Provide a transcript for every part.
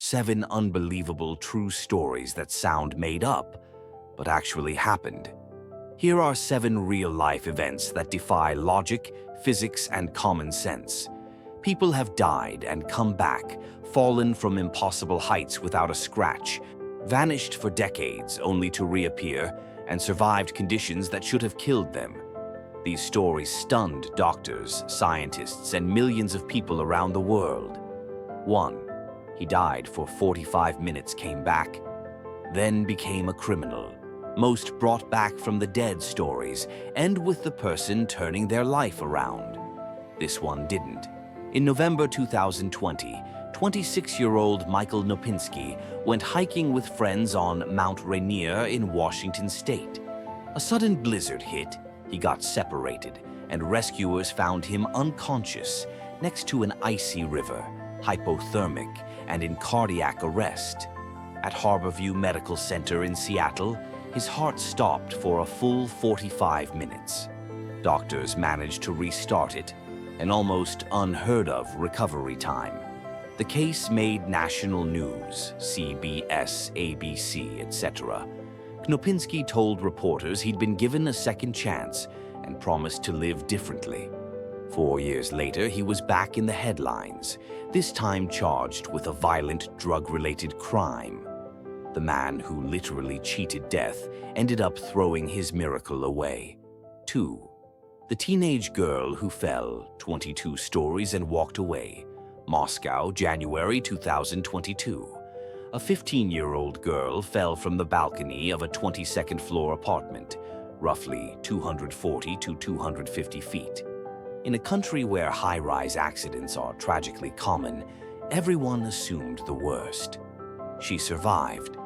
7 unbelievable true stories that sound made up, but actually happened. Here are 7 real-life events that defy logic, physics, and common sense. People have died and come back, fallen from impossible heights without a scratch, vanished for decades only to reappear, and survived conditions that should have killed them. These stories stunned doctors, scientists, and millions of people around the world. 1. He died for 45 minutes, came back, then became a criminal. Most brought back from the dead stories end with the person turning their life around. This one didn't. In November 2020, 26-year-old Michael Nopinski went hiking with friends on Mount Rainier in Washington state. A sudden blizzard hit, he got separated, and rescuers found him unconscious next to an icy river, hypothermic, and in cardiac arrest. At Harborview Medical Center in Seattle, his heart stopped for a full 45 minutes. Doctors managed to restart it, an almost unheard-of recovery time. The case made national news, CBS, ABC, etc. Knopinski told reporters he'd been given a second chance and promised to live differently. 4 years later, he was back in the headlines, this time charged with a violent drug-related crime. The man who literally cheated death ended up throwing his miracle away. 2. The teenage girl who fell 22 stories and walked away. Moscow, January 2022. A 15-year-old girl fell from the balcony of a 22nd floor apartment, roughly 240 to 250 feet. In a country where high-rise accidents are tragically common, everyone assumed the worst. She survived.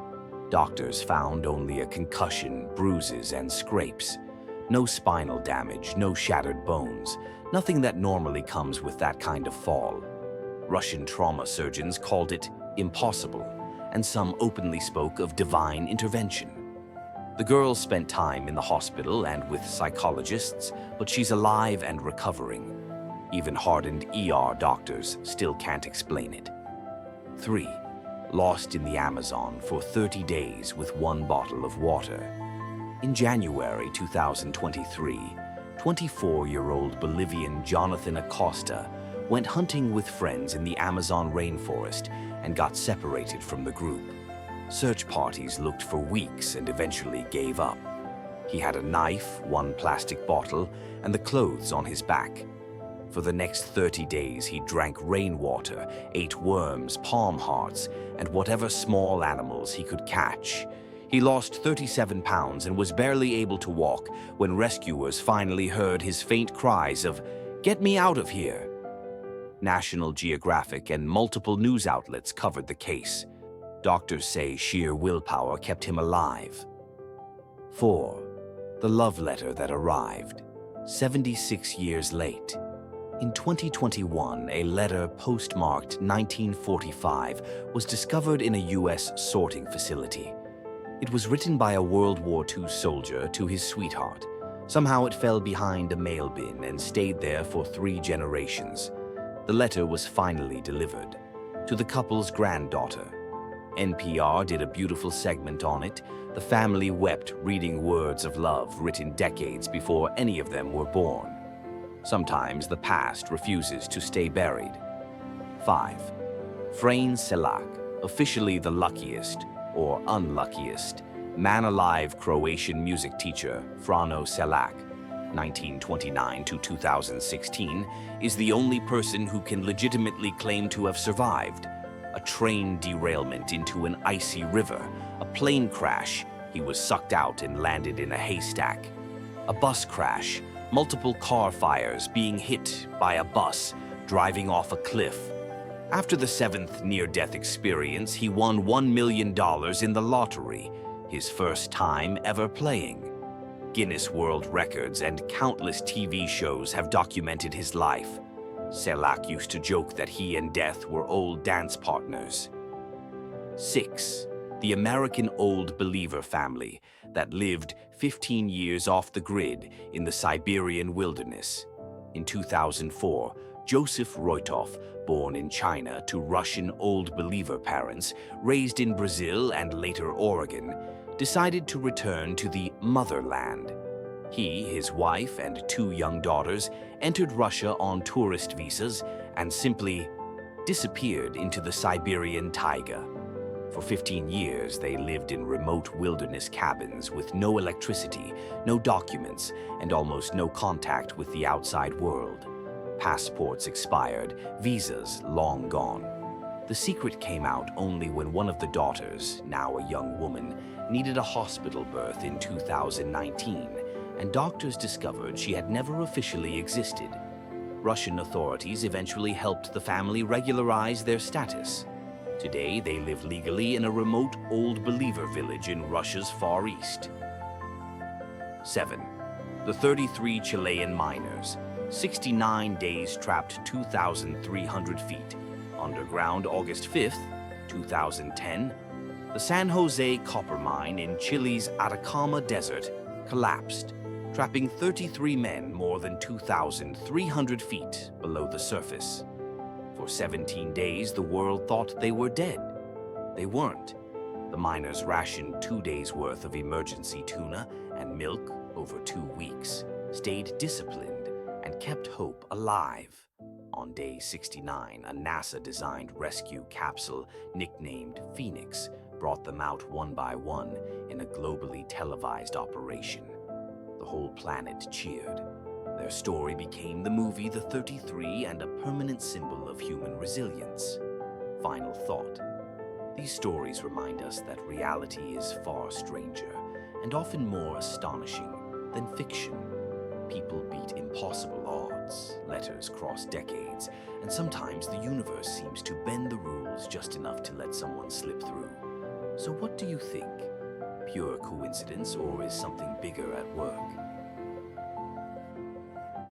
Doctors found only a concussion, bruises, and scrapes. No spinal damage, no shattered bones, nothing that normally comes with that kind of fall. Russian trauma surgeons called it impossible, and some openly spoke of divine intervention. The girl spent time in the hospital and with psychologists, but she's alive and recovering. Even hardened ER doctors still can't explain it. 3. Lost in the Amazon for 30 days with 1 bottle of water. In January 2023, 24-year-old Bolivian Jonathan Acosta went hunting with friends in the Amazon rainforest and got separated from the group. Search parties looked for weeks and eventually gave up. He had a knife, 1 plastic bottle, and the clothes on his back. For the next 30 days, he drank rainwater, ate worms, palm hearts, and whatever small animals he could catch. He lost 37 pounds and was barely able to walk when rescuers finally heard his faint cries of, "Get me out of here!" National Geographic and multiple news outlets covered the case. Doctors say sheer willpower kept him alive. 4. The love letter that arrived, 76 years late. In 2021, a letter postmarked 1945 was discovered in a U.S. sorting facility. It was written by a World War II soldier to his sweetheart. Somehow it fell behind a mail bin and stayed there for 3 generations. The letter was finally delivered to the couple's granddaughter. NPR did a beautiful segment on it. The family wept reading words of love written decades before any of them were born. Sometimes the past refuses to stay buried. 5. Frane Selak, officially the luckiest, or unluckiest, man-alive Croatian music teacher Frano Selak, 1929 to 2016, is the only person who can legitimately claim to have survived. A train derailment into an icy river, a plane crash, he was sucked out and landed in a haystack. A bus crash, multiple car fires, being hit by a bus, driving off a cliff. After the 7th near-death experience, he won $1 million in the lottery, his first time ever playing. Guinness World Records and countless TV shows have documented his life. Selak used to joke that he and death were old dance partners. 6. The American Old Believer family that lived 15 years off the grid in the Siberian wilderness. In 2004, Joseph Roitov, born in China to Russian Old Believer parents, raised in Brazil and later Oregon, decided to return to the motherland. He, his wife, and 2 young daughters entered Russia on tourist visas and simply disappeared into the Siberian taiga. For 15 years, they lived in remote wilderness cabins with no electricity, no documents, and almost no contact with the outside world. Passports expired, visas long gone. The secret came out only when one of the daughters, now a young woman, needed a hospital birth in 2019, and doctors discovered she had never officially existed. Russian authorities eventually helped the family regularize their status. Today, they live legally in a remote Old Believer village in Russia's Far East. 7. The 33 Chilean miners. 69 days trapped 2,300 feet. Underground August 5th, 2010. The San Jose copper mine in Chile's Atacama Desert collapsed, trapping 33 men more than 2,300 feet below the surface. For 17 days, the world thought they were dead. They weren't. The miners rationed 2 days' worth of emergency tuna and milk over 2 weeks, stayed disciplined, and kept hope alive. On day 69, a NASA-designed rescue capsule nicknamed Phoenix brought them out one by one in a globally televised operation. The whole planet cheered. Their story became the movie The 33 and a permanent symbol of human resilience. Final thought. These stories remind us that reality is far stranger and often more astonishing than fiction. People beat impossible odds, letters cross decades, and sometimes the universe seems to bend the rules just enough to let someone slip through. So what do you think? Pure coincidence, or is something bigger at work?